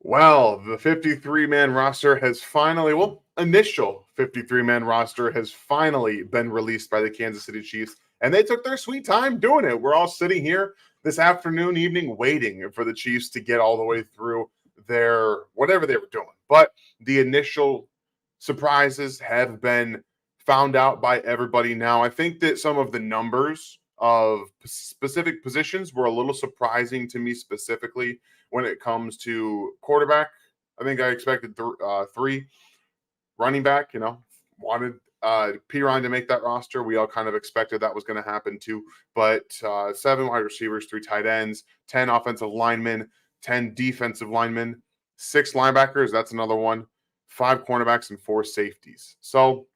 Well, the 53-man roster has finally, initial 53-man roster has finally been released by the Kansas City Chiefs, and they took their sweet time doing it. We're all sitting here this afternoon, evening, waiting for the Chiefs to get all the way through their whatever they were doing. But the initial surprises have been found out by everybody now. I think that some of the numbers of specific positions were a little surprising to me specifically when it comes to quarterback. I think I expected three. Running back, wanted P. Ryan to make that roster. We all kind of expected that was going to happen too. But 7 wide receivers, 3 tight ends, 10 offensive linemen, 10 defensive linemen, 6 linebackers. That's another one. 5 cornerbacks and 4 safeties. So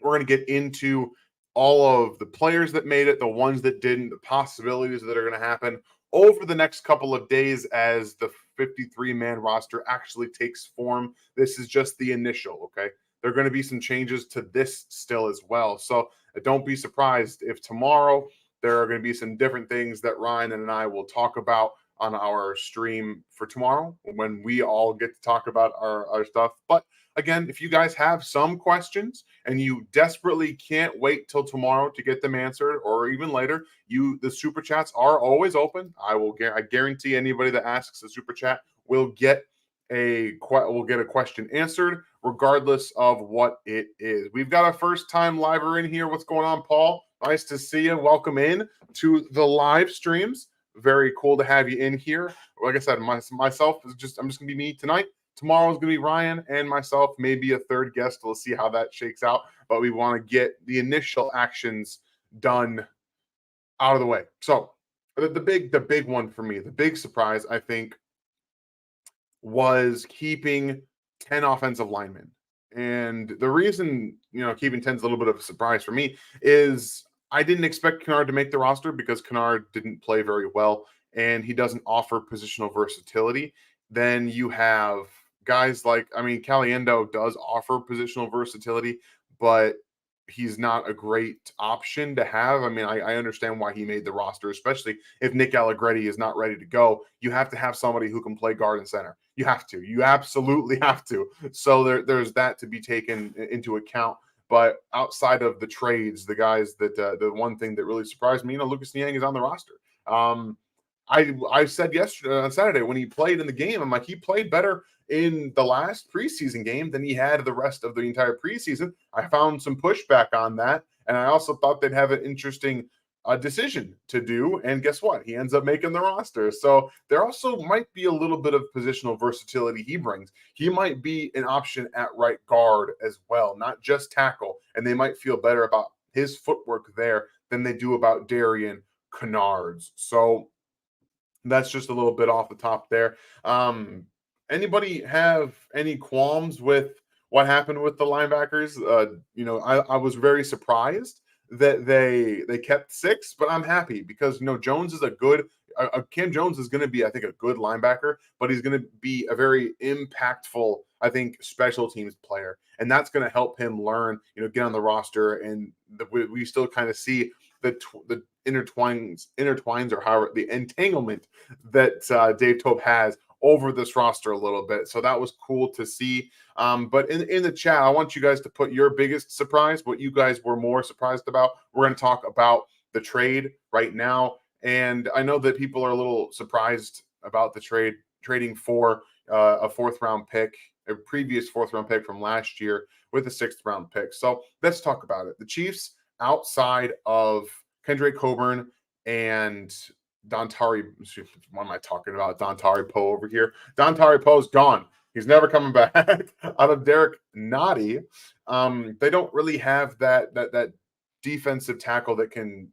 we're going to get into all of the players that made it, the ones that didn't, the possibilities that are going to happen over the next couple of days as the 53-man roster actually takes form. This is just the initial, okay? There are going to be some changes to this still as well. So don't be surprised if tomorrow there are going to be some different things that Ryan and I will talk about on our stream for tomorrow when we all get to talk about our stuff. But again, if you guys have some questions and you desperately can't wait till tomorrow to get them answered, or even later, the super chats are always open. I guarantee anybody that asks a super chat will get a question answered, regardless of what it is. We've got a first time liver in here. What's going on, Paul? Nice to see you. Welcome in to the live streams. Very cool to have you in here. Like I said, myself I'm just gonna be me tonight. Tomorrow's going to be Ryan and myself, maybe a third guest. We'll see how that shakes out. But we want to get the initial actions done out of the way. So the big one for me, the big surprise, I think, was keeping 10 offensive linemen. And the reason, keeping 10 is a little bit of a surprise for me is I didn't expect Kennard to make the roster because Kennard didn't play very well and he doesn't offer positional versatility. Then you have guys like, Caliendo does offer positional versatility, but he's not a great option to have. I understand why he made the roster, especially if Nick Allegretti is not ready to go. You have to have somebody who can play guard and center. You have to. You absolutely have to. So there's that to be taken into account. But outside of the trades, the guys that the one thing that really surprised me, Lucas Niang is on the roster. I said yesterday on Saturday when he played in the game, I'm like, he played better in the last preseason game than he had the rest of the entire preseason. I found some pushback on that, and I also thought they'd have an interesting decision to do. And guess what? He ends up making the roster. So there also might be a little bit of positional versatility he brings. He might be an option at right guard as well, not just tackle. And they might feel better about his footwork there than they do about Darian Kennard's. So that's just a little bit off the top there. Anybody have any qualms with what happened with the linebackers? I was very surprised that they kept 6, but I'm happy because Jones is a good. Cam Jones is going to be, I think, a good linebacker, but he's going to be a very impactful, I think, special teams player, and that's going to help him learn, get on the roster, and we still kind of see the intertwines or however the entanglement that Dave Tope has over this roster a little bit. So that was cool to see. But in the chat, I want you guys to put your biggest surprise, what you guys were more surprised about. We're going to talk about the trade right now. And I know that people are a little surprised about the trading for a 4th round pick, a previous 4th round pick from last year with a 6th round pick. So let's talk about it. The Chiefs, outside of Kendrick Coburn and Dontari, what am I talking about? Dontari Poe over here. Dontari Poe's gone. He's never coming back. Out of Derek Nottie, they don't really have that defensive tackle that can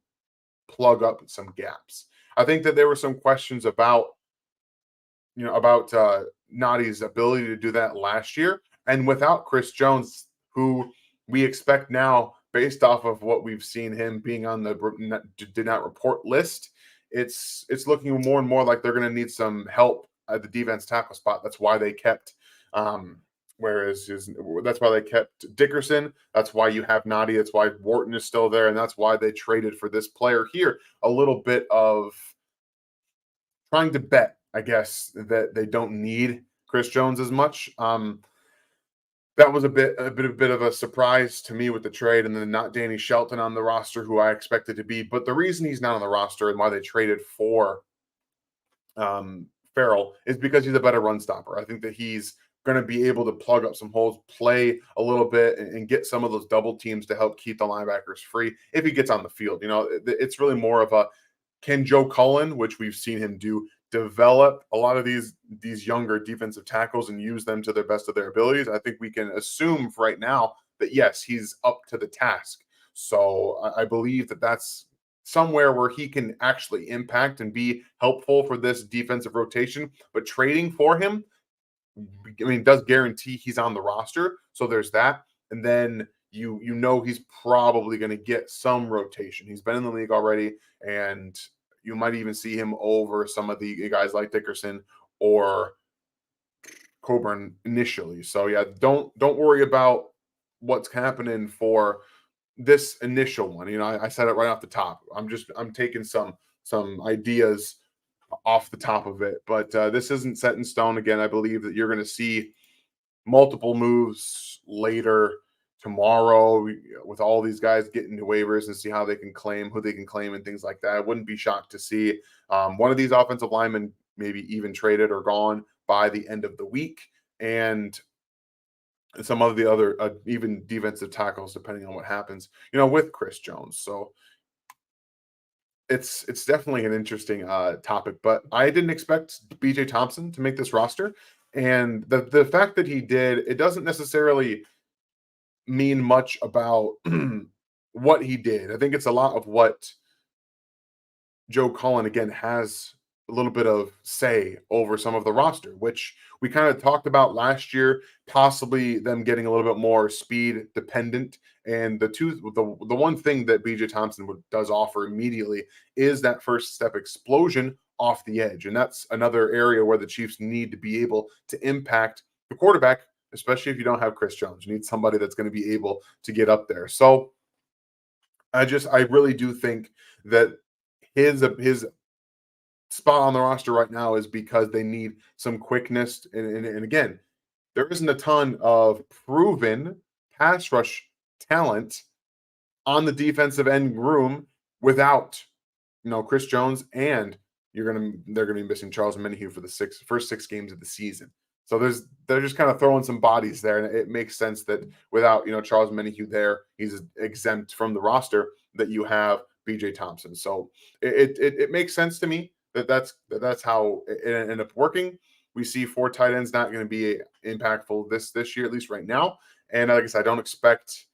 plug up some gaps. I think that there were some questions about Nottie's ability to do that last year, and without Chris Jones, who we expect now, based off of what we've seen him being on the did not report list, it's looking more and more like they're going to need some help at the defense tackle spot. That's why they kept that's why they kept Dickerson. That's why you have Nottie. That's why Wharton is still there, and that's why they traded for this player here. A little bit of trying to bet, I guess, that they don't need Chris Jones as much. That was a bit of a surprise to me with the trade, and then not Danny Shelton on the roster, who I expected to be. But the reason he's not on the roster and why they traded for Farrell is because he's a better run stopper. I think that he's going to be able to plug up some holes, play a little bit, and get some of those double teams to help keep the linebackers free if he gets on the field. It's really more of a, can Joe Cullen, which we've seen him do, develop a lot of these younger defensive tackles and use them to the best of their abilities? I think we can assume right now that yes, he's up to the task. So I believe that that's somewhere where he can actually impact and be helpful for this defensive rotation. But trading for him, I mean, does guarantee he's on the roster. So there's that. And then you know he's probably going to get some rotation. He's been in the league already, and you might even see him over some of the guys like Dickerson or Coburn initially. So yeah, don't worry about what's happening for this initial one. I said it right off the top. I'm taking some ideas off the top of it, but this isn't set in stone. Again, I believe that you're going to see multiple moves later tomorrow with all these guys getting to waivers and see how they can claim, who they can claim, and things like that. I wouldn't be shocked to see one of these offensive linemen maybe even traded or gone by the end of the week, and some of the other even defensive tackles, depending on what happens, with Chris Jones. So it's definitely an interesting topic, but I didn't expect BJ Thompson to make this roster. And the fact that he did, it doesn't necessarily mean much about what he did. I think it's a lot of what Joe Cullen, again, has a little bit of say over some of the roster, which we kind of talked about last year, possibly them getting a little bit more speed dependent. And the one thing that BJ Thompson does offer immediately is that first step explosion off the edge. And that's another area where the Chiefs need to be able to impact the quarterback, especially if you don't have Chris Jones. You need somebody that's going to be able to get up there. So I really do think that his spot on the roster right now is because they need some quickness. And again, there isn't a ton of proven pass rush talent on the defensive end room without, Chris Jones, and they're gonna be missing Charles Menahue for the first 6 games of the season. So they're just kind of throwing some bodies there, and it makes sense that without Charles Menahue there, he's exempt from the roster. That you have BJ Thompson. So it makes sense to me that's how it ended up working. We see 4 tight ends not going to be impactful this year, at least right now. And like I said, I don't expect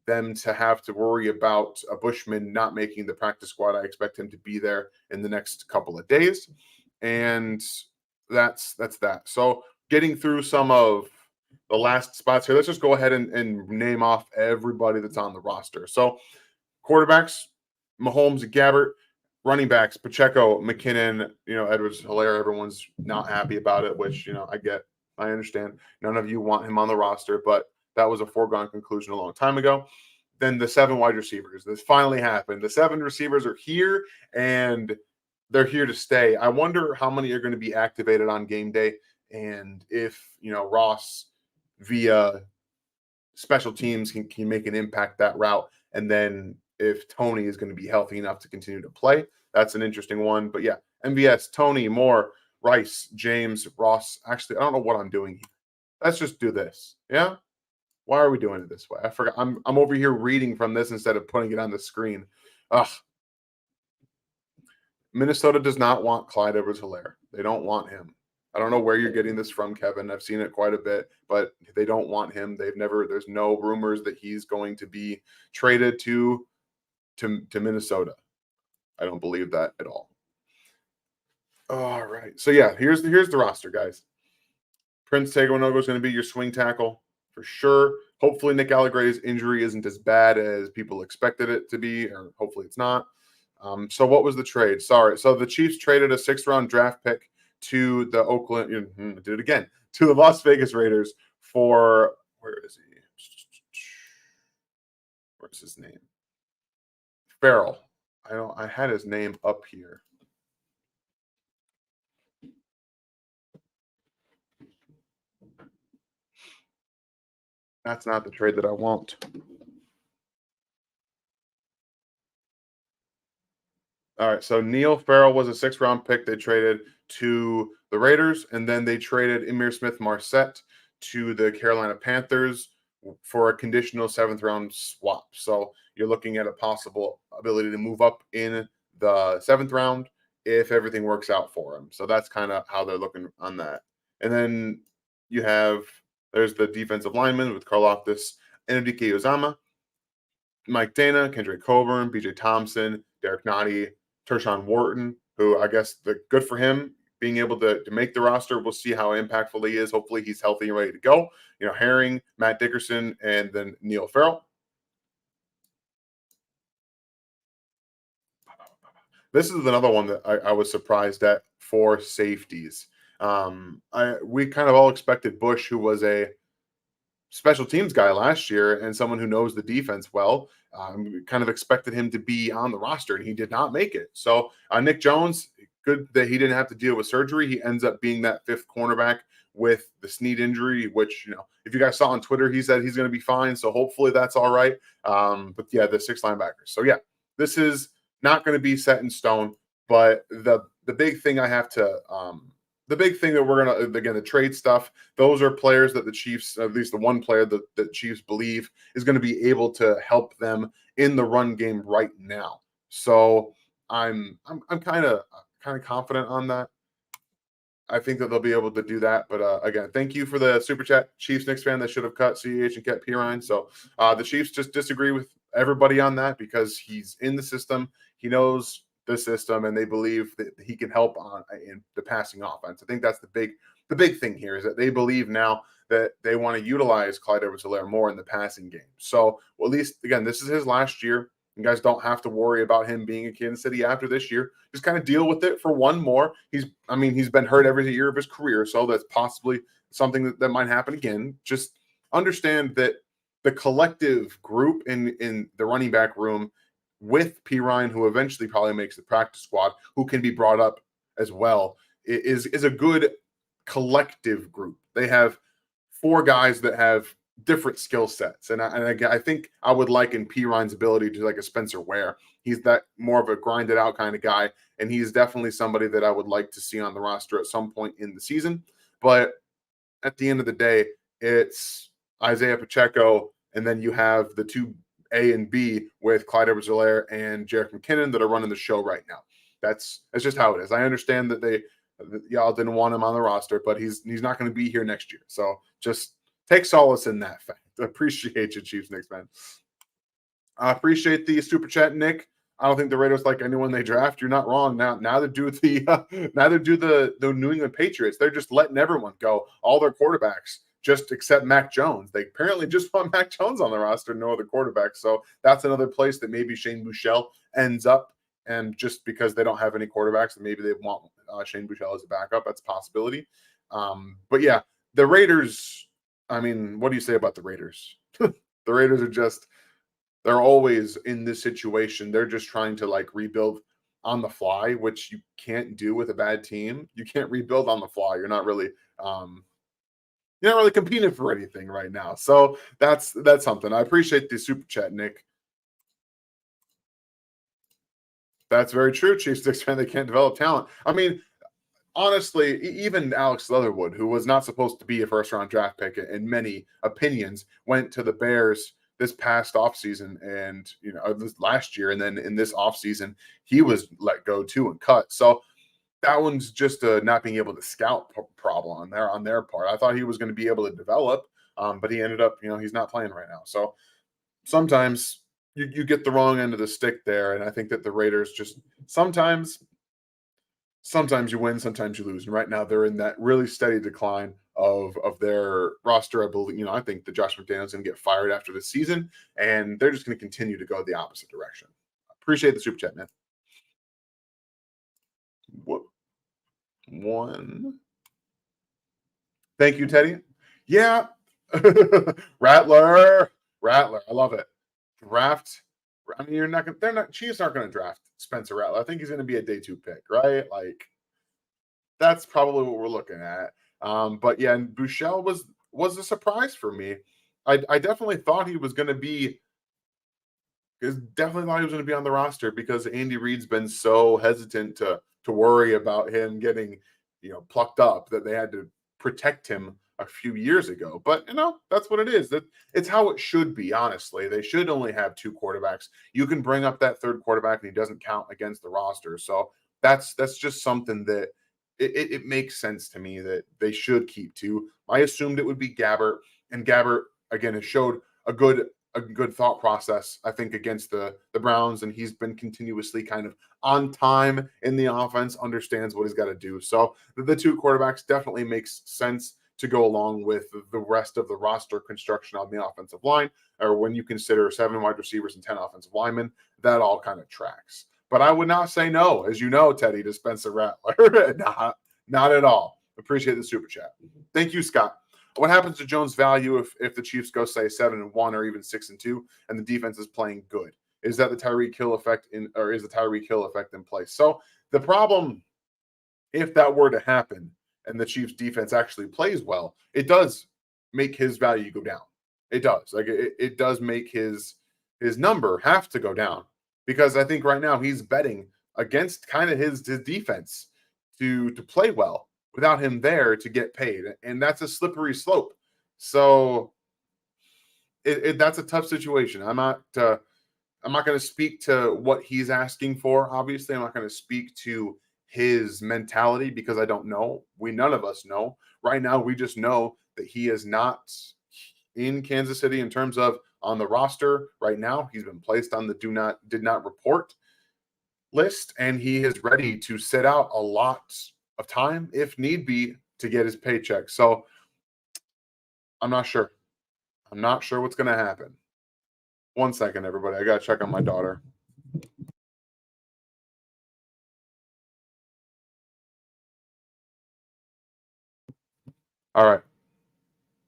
them to have to worry about a Bushman not making the practice squad. I expect him to be there in the next couple of days. And that's that. So getting through some of the last spots here, let's just go ahead and name off everybody that's on the roster. So quarterbacks, Mahomes and Gabbert. Running backs, Pacheco, McKinnon, Edwards-Helaire. Everyone's not happy about it, which, I get. I understand. None of you want him on the roster, but that was a foregone conclusion a long time ago. Then the 7 wide receivers. This finally happened. The 7 receivers are here, and they're here to stay. I wonder how many are going to be activated on game day, and if, Ross via special teams can make an impact that route, and then if Tony is going to be healthy enough to continue to play. That's an interesting one. But yeah, MVS, Tony, Moore, Rice, James, Ross. Actually, I don't know what I'm doing here. Let's just do this. Yeah? Why are we doing it this way? I forgot. I'm over here reading from this instead of putting it on the screen. Ugh. Minnesota does not want Clyde Edwards-Helaire. They don't want him. I don't know where you're getting this from, Kevin. I've seen it quite a bit, but they don't want him. There's no rumors that he's going to be traded to Minnesota. I don't believe that at all. All right. So yeah, here's the roster, guys. Prince Tagovailoa is going to be your swing tackle for sure. Hopefully Nick Allegretti's injury isn't as bad as people expected it to be, or hopefully it's not. So what was the trade? Sorry. So the Chiefs traded a 6th-round draft pick to the did it again, to the Las Vegas Raiders for, where is he? Where's his name? Farrell. I had his name up here. That's not the trade that I want. All right, so Neil Farrell was a 6th-round pick they traded to the Raiders, and then they traded Emir Smith-Marset to the Carolina Panthers for a conditional 7th-round swap. So you're looking at a possible ability to move up in the 7th round if everything works out for him. So that's kind of how they're looking on that. And then you have there's the defensive lineman with Karlaftis Enrique Uzama, Mike Dana, Kendrick Coburn, BJ Thompson, Derek Nottie, Tershawn Wharton, who I guess the good for him being able to make the roster. We'll see how impactful he is. Hopefully he's healthy and ready to go. Herring, Matt Dickerson, and then Neil Farrell. This is another one that I was surprised at for safeties. We kind of all expected Bush, who was a special teams guy last year and someone who knows the defense well. We kind of expected him to be on the roster, and he did not make it. So Nick Jones, good that he didn't have to deal with surgery. He ends up being that 5th cornerback with the Snead injury, which, if you guys saw on Twitter, he said he's going to be fine. So hopefully that's all right. But yeah, the 6 linebackers. So yeah, this is not going to be set in stone. But the big thing I have to the big thing that we're going to, again, the trade stuff, those are players that the Chiefs, at least the one player that the Chiefs believe is going to be able to help them in the run game right now. So I'm kind of confident on that. I think that they'll be able to do that. But again, thank you for the super chat, Chiefs Knicks fan that should have cut CEH and kept Pirine. So the Chiefs just disagree with everybody on that because he's in the system. He knows the system, and they believe that he can help in the passing offense. I think that's the big thing here is that they believe now that they want to utilize Clyde Edwards-Helaire more in the passing game. So at least, again, this is his last year. You guys don't have to worry about him being in Kansas City after this year. Just kind of deal with it for one more. He's been hurt every year of his career, so that's possibly something that might happen again. Just understand that the collective group in the running back room with P. Ryan, who eventually probably makes the practice squad, who can be brought up as well, is a good collective group. They have 4 guys that have different skill sets. And I think I would liken P. Ryan's ability to like a Spencer Ware. He's that more of a grinded out kind of guy. And he's definitely somebody that I would like to see on the roster at some point in the season. But at the end of the day, it's Isaiah Pacheco. And then you have the 2 A and B with Clyde Edwards-Helaire and Jerick McKinnon that are running the show right now. That's just how it is. I understand that y'all didn't want him on the roster, but he's not going to be here next year. So just take solace in that fact. I appreciate you, Chiefs Knicks, man. I appreciate the super chat, Nick. I don't think the Raiders like anyone they draft. You're not wrong. Now they do the New England Patriots. They're just letting everyone go. All their quarterbacks, just except Mac Jones. They apparently just want Mac Jones on the roster, no other quarterbacks. So that's another place that maybe Shane Buechele ends up. And just because they don't have any quarterbacks, maybe they want Shane Buechele as a backup. That's a possibility. But yeah, the Raiders. I mean, what do you say about the Raiders? The Raiders are they're always in this situation. They're just trying to like rebuild on the fly, which you can't do with a bad team. You can't rebuild on the fly. You're not really competing for anything right now. So that's something. I appreciate the super chat, Nick. That's very true. Chiefs Knicks fan, they can't develop talent. I mean, honestly, even Alex Leatherwood, who was not supposed to be a first-round draft pick in many opinions, went to the Bears this past offseason and, this last year. And then in this offseason, he was let go too and cut. So that one's just a not being able to scout problem on their part. I thought he was going to be able to develop, but he ended up, he's not playing right now. So sometimes you get the wrong end of the stick there. And I think that the Raiders just sometimes you win, sometimes you lose. And right now they're in that really steady decline of their roster. I believe, I think that Josh McDaniels going to get fired after this season, and they're just going to continue to go the opposite direction. Appreciate the super chat, man. What? One. Thank you, Teddy. Yeah. Rattler. I love it. Draft. I mean, Chiefs aren't going to draft Spencer Rattler. I think he's going to be a day 2 pick, right? Like, that's probably what we're looking at. But yeah, and Buechele was a surprise for me. I definitely thought he was going to be definitely thought he was going to be on the roster because Andy Reid's been so hesitant to worry about him getting, plucked up that they had to protect him a few years ago. But that's what it is. That it's how it should be. Honestly, they should only have two quarterbacks. You can bring up that third quarterback, and he doesn't count against the roster. So that's just something that it makes sense to me that they should keep two. I assumed it would be Gabbert, and Gabbert again has showed a good thought process, I think, against the Browns, and he's been continuously kind of on time in the offense, understands what he's got to do. So the two quarterbacks definitely makes sense to go along with the rest of the roster construction on the offensive line, or when you consider 7 wide receivers and 10 offensive linemen, that all kind of tracks. But I would not say no, as you know, Teddy, to Spencer Rattler. Not at all. Appreciate the super chat. Thank you, Scott. What happens to Jones' value if the Chiefs go, say, 7-1 or even 6-2 and the defense is playing good? Is that the Tyreek Hill effect is the Tyreek Hill effect in place? So the problem, if that were to happen and the Chiefs defense actually plays well, it does make his value go down. It does. Like it does make his number have to go down, because I think right now he's betting against kind of his defense to play well without him there to get paid, and that's a slippery slope. So that's a tough situation. I'm not going to speak to what he's asking for. Obviously, I'm not going to speak to his mentality because I don't know. None of us know. Right now, we just know that he is not in Kansas City in terms of on the roster right now. He's been placed on the did not report list, and he is ready to sit out a lot of time if need be to get his paycheck. So I'm not sure. I'm not sure what's going to happen. 1 second, everybody. I got to check on my daughter. All right.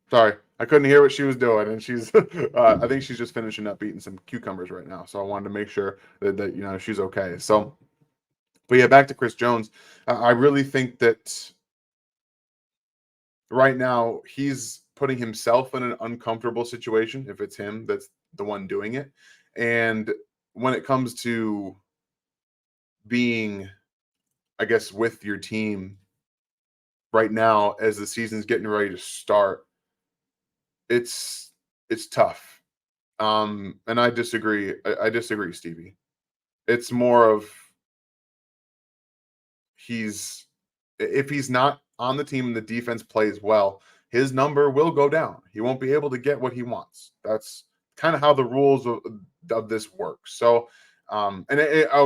Sorry. I couldn't hear what she was doing, and she's I think she's just finishing up eating some cucumbers right now. So I wanted to make sure that she's okay. So, but yeah, back to Chris Jones. I really think that right now he's putting himself in an uncomfortable situation if it's him that's the one doing it. And when it comes to being, I guess, with your team right now as the season's getting ready to start, it's tough. And I disagree. I disagree, Stevie. It's more of if he's not on the team and the defense plays well, his number will go down. He won't be able to get what he wants. That's kind of how the rules of this work. So, and I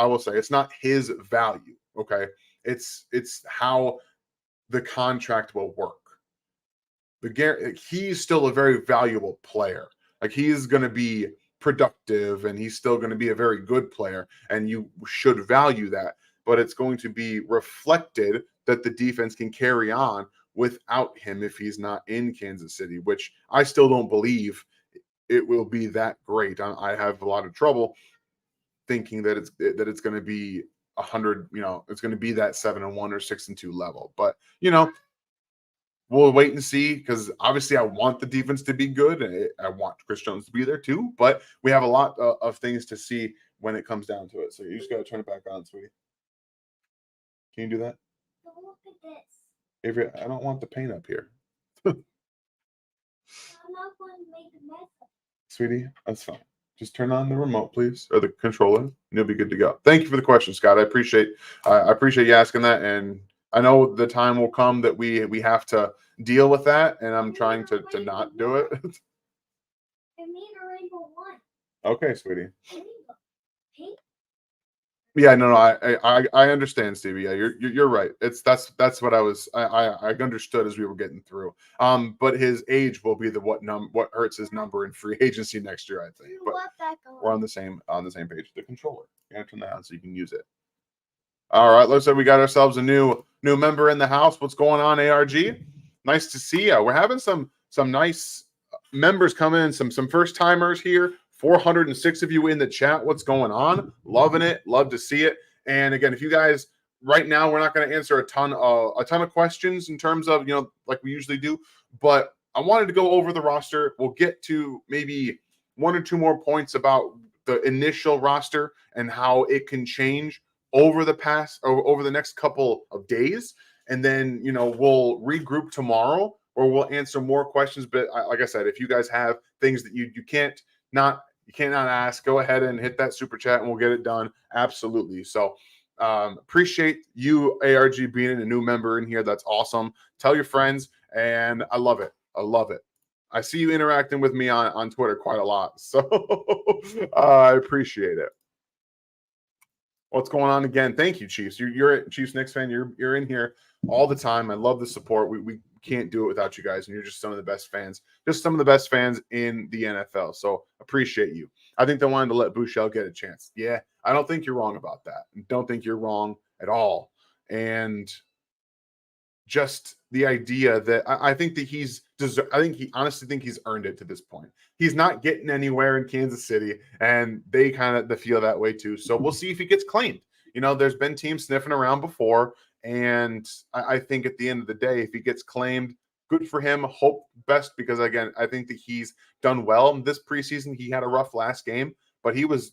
will say it's not his value. Okay, it's how the contract will work. He's still a very valuable player. Like, he's going to be productive and he's still going to be a very good player, and you should value that. But it's going to be reflected that the defense can carry on without him if he's not in Kansas City, which I still don't believe it will be that great. I have a lot of trouble thinking that it's going to be 100. It's going to be that 7-1 or 6-2 level. But we'll wait and see, because obviously I want the defense to be good, and I want Chris Jones to be there too. But we have a lot of things to see when it comes down to it. So you just got to turn it back on, sweetie. Can you do that? Don't look at this. Avery, I don't want the paint up here. I'm not going to make a mess. Sweetie, that's fine. Just turn on the remote, please, or the controller, and you'll be good to go. Thank you for the question, Scott. I appreciate you asking that, and I know the time will come that we have to deal with that, and I'm trying to not do it. I made a rainbow one. Okay, sweetie. Rainbow. Pink. Yeah, no, I understand, Stevie. Yeah, you're right. That's what I understood as we were getting through. But his age will be what hurts his number in free agency next year, I think. But we're on the same page. The controller. You gotta turn that on so you can use it. All right, looks like we got ourselves a new member in the house. What's going on, ARG? Nice to see you. We're having some nice members come in, some first timers here. 406 of you in the chat. What's going on? Loving it. Love to see it. And again, if you guys right now, we're not going to answer a ton of questions in terms of like we usually do, but I wanted to go over the roster. We'll get to maybe one or two more points about the initial roster and how it can change over the next couple of days. And then, we'll regroup tomorrow or we'll answer more questions. But like I said, if you guys have things that you cannot ask, go ahead and hit that super chat and we'll get it done. Absolutely. So appreciate you, ARG, being a new member in here. That's awesome. Tell your friends, and I love it. I love it. I see you interacting with me on Twitter quite a lot, so I appreciate it. What's going on again? Thank you, Chiefs. You're a Chiefs Knicks fan. You're in here all the time. I love the support. We can't do it without you guys, and you're just some of the best fans. Just some of the best fans in the NFL. So appreciate you. I think they wanted to let Bouchel get a chance. Yeah, I don't think you're wrong about that. Don't think you're wrong at all. And just the idea that I think that honestly think he's earned it to this point. He's not getting anywhere in Kansas City, and they kind of feel that way too. So we'll see if he gets claimed. There's been teams sniffing around before, and I think at the end of the day, if he gets claimed, good for him. Hope best, because again, I think that he's done well this preseason. He had a rough last game, but he was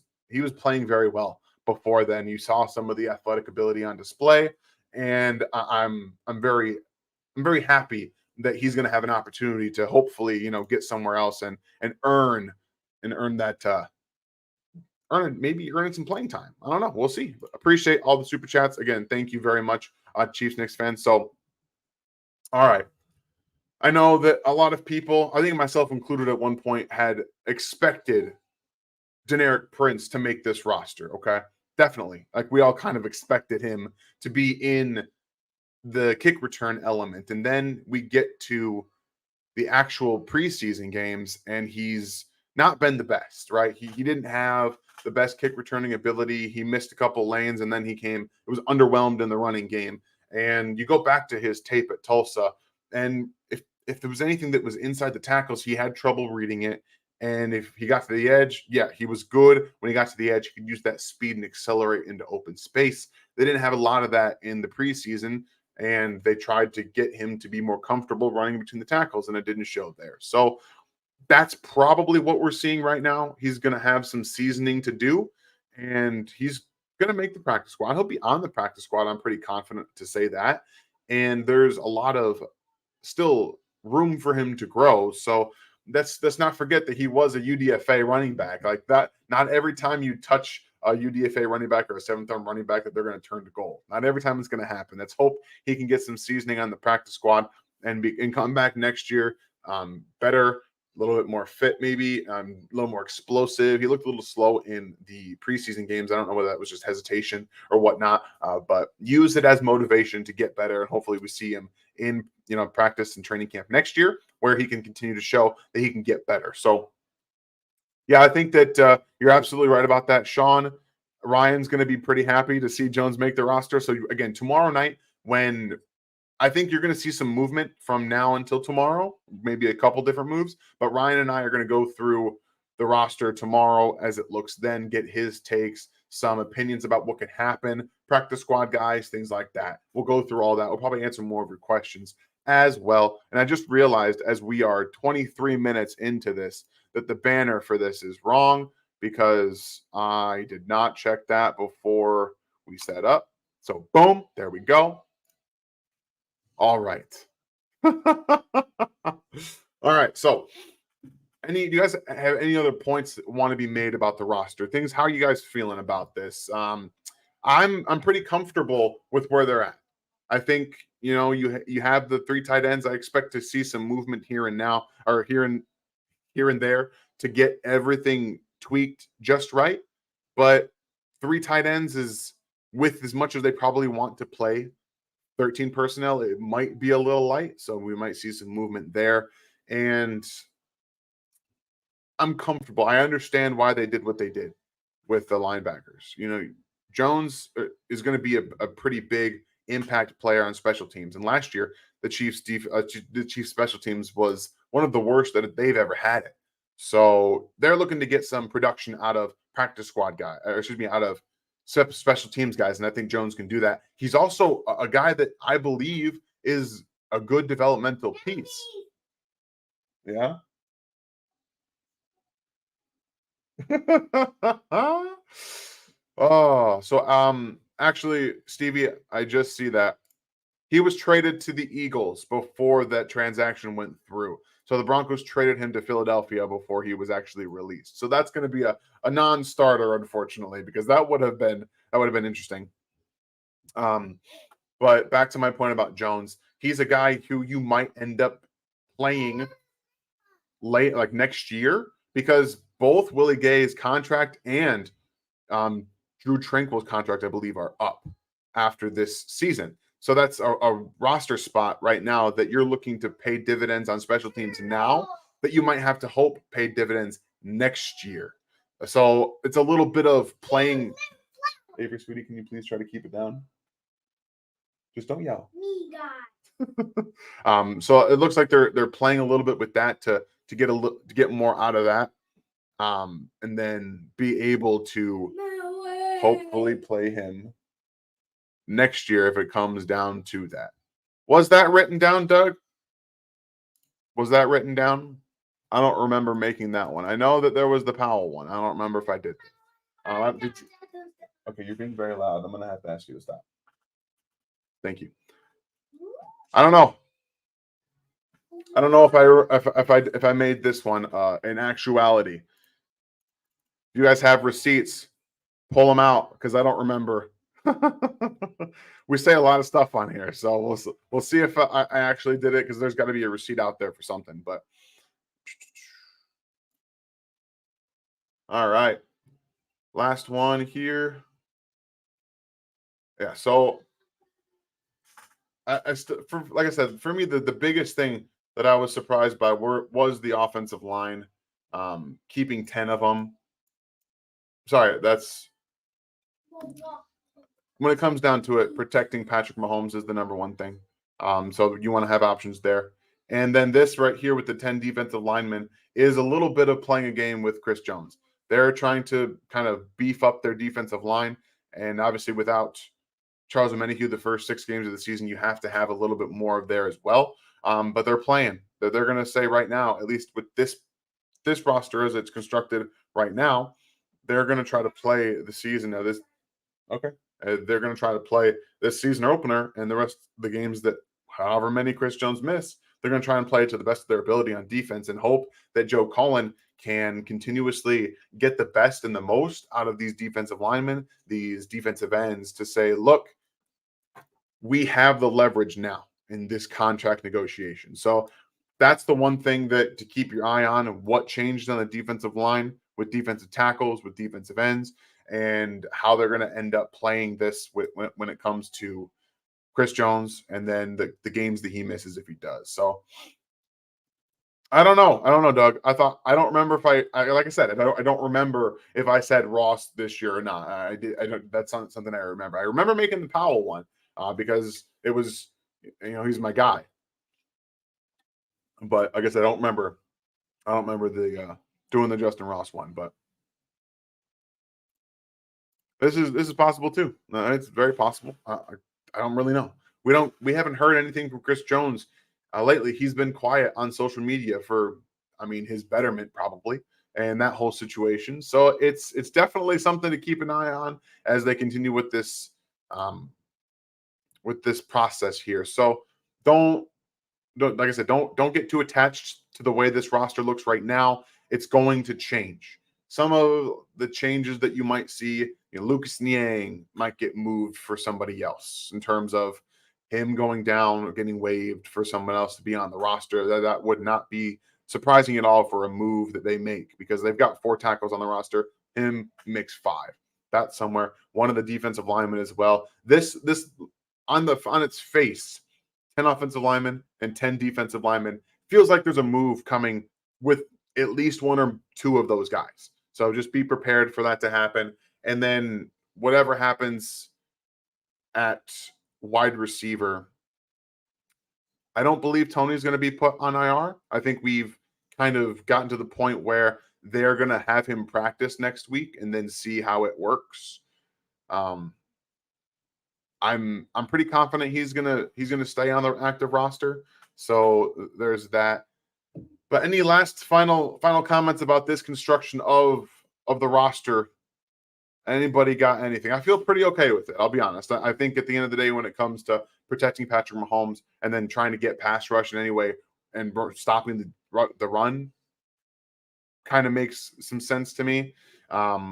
playing very well before then. You saw some of the athletic ability on display. And I'm very happy that he's going to have an opportunity to hopefully get somewhere else and earn that earn some playing time. I don't know. We'll see. Appreciate all the super chats again. Thank you very much, Chiefs Knicks fans. So, all right. I know that a lot of people, I think myself included at one point, had expected Deneric Prince to make this roster. Okay, definitely. Like we all kind of expected him to be in the kick return element. And then we get to the actual preseason games, and he's not been the best, right? He didn't have the best kick returning ability. He missed a couple lanes, and then it was underwhelmed in the running game. And you go back to his tape at Tulsa, and if there was anything that was inside the tackles, he had trouble reading it. And if he got to the edge, yeah, he was good. When he got to the edge, he could use that speed and accelerate into open space. They didn't have a lot of that in the preseason, and they tried to get him to be more comfortable running between the tackles, and it didn't show there. So that's probably what we're seeing right now. He's going to have some seasoning to do, and he's going to make the practice squad. He'll be on the practice squad. I'm pretty confident to say that. And there's a lot of still room for him to grow. So let's not forget that he was a UDFA running back. Like that, not every time you touch a UDFA running back or a seventh-round running back that they're going to turn to gold. Not every time it's going to happen. Let's hope he can get some seasoning on the practice squad and come back next year better, a little bit more fit, maybe a little more explosive. He looked a little slow in the preseason games. I don't know whether that was just hesitation or whatnot, but use it as motivation to get better. And hopefully we see him in practice and training camp next year, where he can continue to show that he can get better. So yeah, I think that you're absolutely right about that, Sean. Ryan's going to be pretty happy to see Jones make the roster. So again, tomorrow night, when I think you're going to see some movement from now until tomorrow, maybe a couple different moves, but Ryan and I are going to go through the roster tomorrow as it looks then, get his takes, some opinions about what could happen, practice squad guys, things like that. We'll go through all that. We'll probably answer more of your questions as well. And I just realized as we are 23 minutes into this that the banner for this is wrong because I did not check that before we set up. So boom, there we go. All right. All right. So do you guys have any other points that want to be made about the roster? Things, how are you guys feeling about this? I'm pretty comfortable with where they're at. I think, you have the three tight ends. I expect to see some movement here and now, or here and there, to get everything tweaked just right. But three tight ends is, with as much as they probably want to play 13 personnel, it might be a little light. So we might see some movement there. And I'm comfortable. I understand why they did what they did with the linebackers. Jones is going to be a pretty big impact player on special teams. And last year, the Chiefs' special teams was one of the worst that they've ever had it. So they're looking to get some production out of practice squad guy, out of special teams guys. And I think Jones can do that. He's also a guy that I believe is a good developmental piece. Yeah. Oh, so actually, Stevie, I just see that he was traded to the Eagles before that transaction went through. So the Broncos traded him to Philadelphia before he was actually released. So that's going to be a non-starter, unfortunately, because that would have been interesting. Um, but back to my point about Jones, he's a guy who you might end up playing late, like next year, because both Willie Gay's contract and um, Drew Tranquil's contract, I believe, are up after this season. So that's a roster spot right now that you're looking to pay dividends on special teams now that you might have to hope pay dividends next year. So it's a little bit of playing. Avery, sweetie, can you please try to keep it down? Just don't yell. Me, God. So it looks like they're playing a little bit with that to get to get more out of that, and then be able to hopefully play him next year if it comes down to that. Was that written down, Doug? Was that written down? I don't remember making that one. I know that there was the Powell one. I don't remember if I did. Did you? Okay, you're being very loud. I'm gonna have to ask you to stop. Thank you. I don't know. I don't know if I made this one in actuality. If you guys have receipts, pull them out because I don't remember. We say a lot of stuff on here, so we'll see if I actually did it because there's got to be a receipt out there for something. But all right, last one here. Yeah, so like I said, for me, the biggest thing that I was surprised by was the offensive line, keeping 10 of them. Sorry, that's when it comes down to it, protecting Patrick Mahomes is the number one thing. So you want to have options there. And then this right here with the 10 defensive linemen is a little bit of playing a game with Chris Jones. They're trying to kind of beef up their defensive line. And obviously, without Charles Omenihu the first 6 games of the season, you have to have a little bit more of there as well. But they're playing. They're going to say right now, at least with this roster as it's constructed right now, they're going to try to play the season. Now, this okay. They're going to try to play this season opener and the rest of the games that, however many Chris Jones miss, they're going to try and play to the best of their ability on defense and hope that Joe Cullen can continuously get the best and the most out of these defensive linemen, these defensive ends, to say, look, we have the leverage now in this contract negotiation. So that's the one thing that to keep your eye on and what changed on the defensive line with defensive tackles, with defensive ends, and how they're going to end up playing this when it comes to Chris Jones and then the games that he misses if he does. So I don't know. I don't know, Doug. I don't remember if I like I said, I don't remember if I said Ross this year or not. I did. I don't. That's not something I remember. I remember making the Powell one because it was, he's my guy. But I guess I don't remember. I don't remember the doing the Justin Ross one. But this is possible too. It's very possible. I don't really know. We haven't heard anything from Chris Jones lately. He's been quiet on social media for, I mean, his betterment probably, and that whole situation. So it's definitely something to keep an eye on as they continue um, with this process here. So don't like I said, don't get too attached to the way this roster looks right now. It's going to change. Some of the changes that you might see, Lucas Niang might get moved for somebody else in terms of him going down or getting waived for someone else to be on the roster. That would not be surprising at all for a move that they make because they've got 4 tackles on the roster. Him makes 5. That's somewhere. One of the defensive linemen as well. This on its face, 10 offensive linemen and 10 defensive linemen. Feels like there's a move coming with at least 1 or 2 of those guys. So just be prepared for that to happen. And then whatever happens at wide receiver, I don't believe Tony's going to be put on IR. I think we've kind of gotten to the point where they're going to have him practice next week and then see how it works. I'm pretty confident he's gonna stay on the active roster. So there's that. But any last final comments about this construction of the roster? Anybody got anything? I feel pretty okay with it. I'll be honest. I think at the end of the day, when it comes to protecting Patrick Mahomes and then trying to get pass rush in any way and stopping the run, kind of makes some sense to me. Yeah,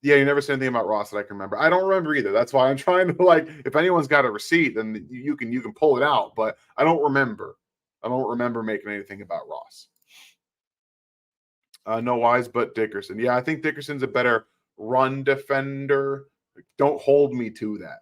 you never said anything about Ross that I can remember. I don't remember either. That's why I'm trying to, like, if anyone's got a receipt, then you can pull it out. But I don't remember. I don't remember making anything about Ross. No Wise, but Dickerson. Yeah, I think Dickerson's a better run defender. Don't hold me to that.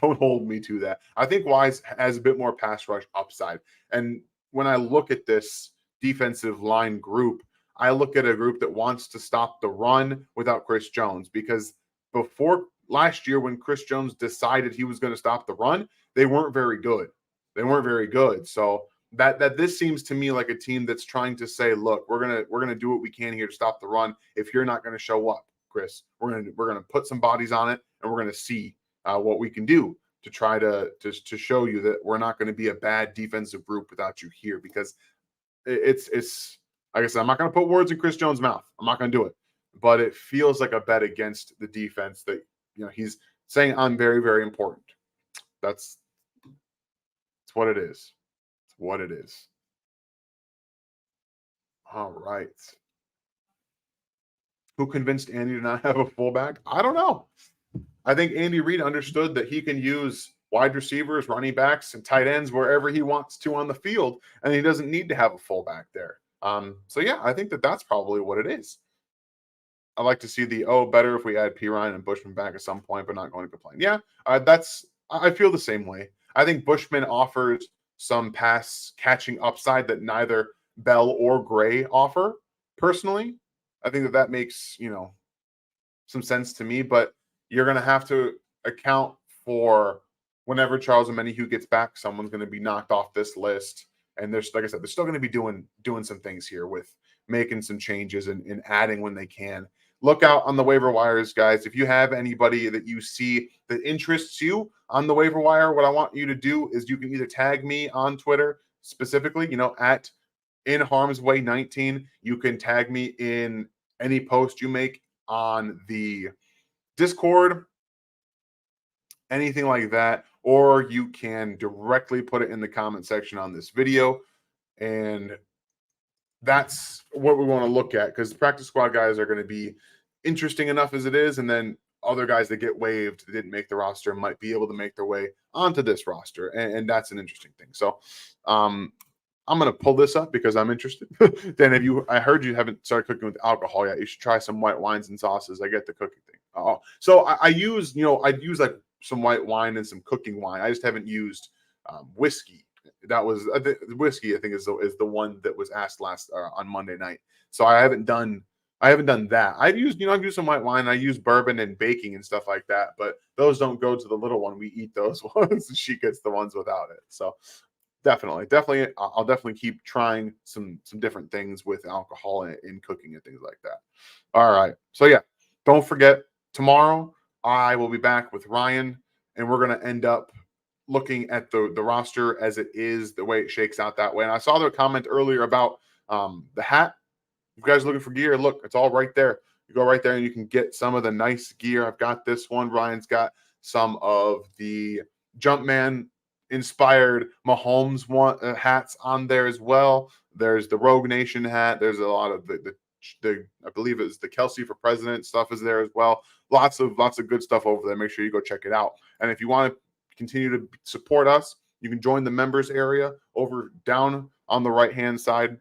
Don't hold me to that. I think Wise has a bit more pass rush upside. And when I look at this defensive line group, I look at a group that wants to stop the run without Chris Jones, because before last year, when Chris Jones decided he was going to stop the run, they weren't very good. They weren't very good. So that this seems to me like a team that's trying to say, look, we're gonna do what we can here to stop the run. If you're not going to show up, Chris, we're gonna put some bodies on it, and we're gonna see what we can do to try to show you that we're not going to be a bad defensive group without you here. Because it's like I said, I'm not going to put words in Chris Jones' mouth. I'm not going to do it, but it feels like a bet against the defense that, you know, he's saying I'm very, very important. That's what it is. It's what it is. All right. Who convinced Andy to not have a fullback? I don't know. I think Andy Reid understood that he can use wide receivers, running backs, and tight ends wherever he wants to on the field, and he doesn't need to have a fullback there. So yeah, I think that's probably what it is. I like to see better if we add P. Ryan and Bushman back at some point, but not going to complain. Yeah, I feel the same way. I think Bushman offers some pass catching upside that neither Bell or Gray offer. Personally, I think that makes, some sense to me, but you're going to have to account for whenever Charles Omenihu gets back, someone's going to be knocked off this list. And there's, like I said, they're still going to be doing some things here with making some changes and adding when they can. Look out on the waiver wires, guys. If you have anybody that you see that interests you on the waiver wire, what I want you to do is you can either tag me on Twitter specifically, at In Harm's Way 19. You can tag me in any post you make on the Discord, anything like that, or you can directly put it in the comment section on this video. And that's what we want to look at, because practice squad guys are going to be interesting enough as it is, and then other guys that get waived that didn't make the roster might be able to make their way onto this roster, and that's an interesting thing. So I'm going to pull this up because I'm interested. Then I heard you haven't started cooking with alcohol yet. You should try some white wines and sauces. I get the cooking thing. So I use like some white wine and some cooking wine. I just haven't used whiskey. That was the whiskey, I think, is the one that was asked last on Monday night. So I haven't done that. I've used some white wine. I use bourbon and baking and stuff like that, but those don't go to the little one. We eat those ones, and she gets the ones without it. So definitely, I'll definitely keep trying some different things with alcohol in cooking and things like that. All right. So yeah, don't forget, tomorrow I will be back with Ryan, and we're going to end up looking at the roster as it is, the way it shakes out that way. And I saw their comment earlier about the hat. If you guys are looking for gear, look, it's all right there. You go right there and you can get some of the nice gear. I've got this one. Ryan's got some of the Jumpman inspired Mahomes hats on there as well. There's the Rogue Nation hat. There's a lot of the I believe it's the Kelsey for President stuff is there as well. Lots of good stuff over there. Make sure you go check it out. And if you want to continue to support us, you can join the members area over down on the right hand side.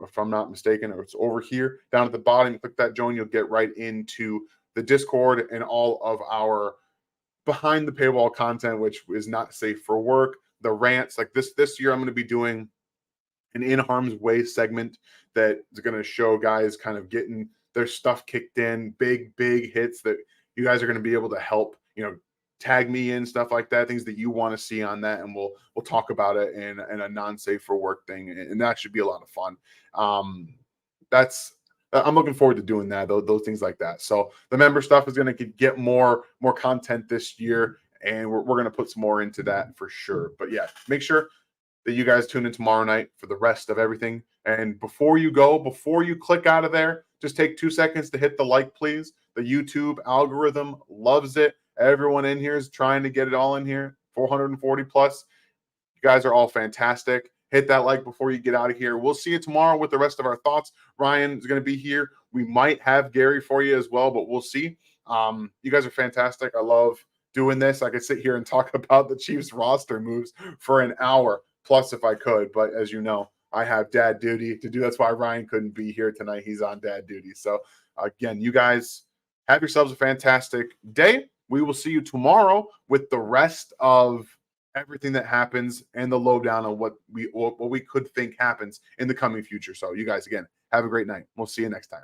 If I'm not mistaken, or it's over here down at the bottom. Click that join, you'll get right into the Discord and all of our behind the paywall content, which is not safe for work. The rants, like this year, I'm going to be doing an In Harm's Way segment that is going to show guys kind of getting their stuff kicked in, big hits that you guys are going to be able to help, tag me in, stuff like that, things that you want to see on that, and we'll talk about it in a non-safe for work thing, and that should be a lot of fun. I'm looking forward to doing that, those things like that. So the member stuff is going to get more content this year, and we're going to put some more into that for sure. But yeah, make sure that you guys tune in tomorrow night for the rest of everything. And before you go, before you click out of there, just take 2 seconds to hit the like, please. The YouTube algorithm loves it. Everyone in here is trying to get it all in here. 440 plus. You guys are all fantastic. Hit that like before you get out of here. We'll see you tomorrow with the rest of our thoughts. Ryan is going to be here. We might have Gary for you as well, but we'll see. You guys are fantastic. I love doing this. I could sit here and talk about the Chiefs roster moves for an hour plus if I could. But as you know, I have dad duty to do. That's why Ryan couldn't be here tonight. He's on dad duty. So again, you guys have yourselves a fantastic day. We will see you tomorrow with the rest of everything that happens and the lowdown on what we could think happens in the coming future. So you guys, again, have a great night. We'll see you next time.